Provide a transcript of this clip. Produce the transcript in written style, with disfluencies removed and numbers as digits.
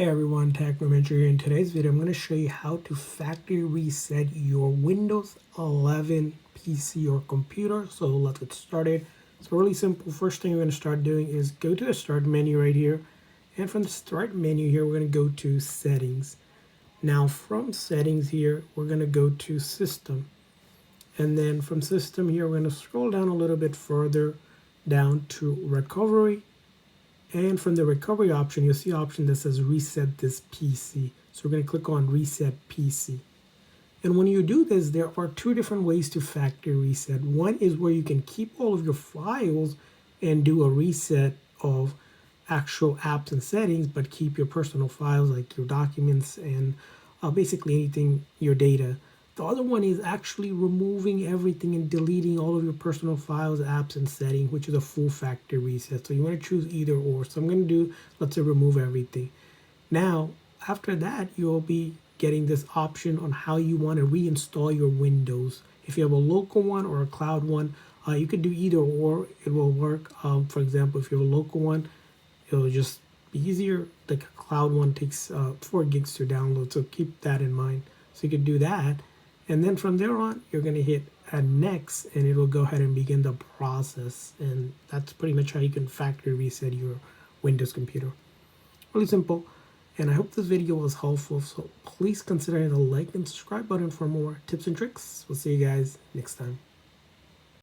Hey everyone, TechMomenter here. In today's video, I'm going to show you how to factory reset your Windows 11 PC or computer. So let's get started. So really simple. First thing we're going to start doing is go to the start menu right here. And from the start menu here, we're going to go to settings. Now from settings here, we're going to go to system. And then from system here, we're going to scroll down a little bit further down to recovery. And from the recovery option, you'll see an option that says reset this PC. So we're going to click on reset PC. And when you do this, there are two different ways to factory reset. One is where you can keep all of your files and do a reset of actual apps and settings, but keep your personal files like your documents and basically anything, your data. The other one is actually removing everything and deleting all of your personal files, apps, and settings, which is a full factory reset. So you want to choose either or. So I'm going to do, let's say, remove everything. Now, after that, you'll be getting this option on how you want to reinstall your Windows. If you have a local one or a cloud one, you could do either or. It will work. For example, if you have a local one, it'll just be easier. The cloud one takes 4 gigs to download, so keep that in mind. So you could do that. And then from there on, you're going to hit next, and it will go ahead and begin the process. And that's pretty much how you can factory reset your Windows computer. Really simple. And I hope this video was helpful. So please consider hitting the like and subscribe button for more tips and tricks. We'll see you guys next time.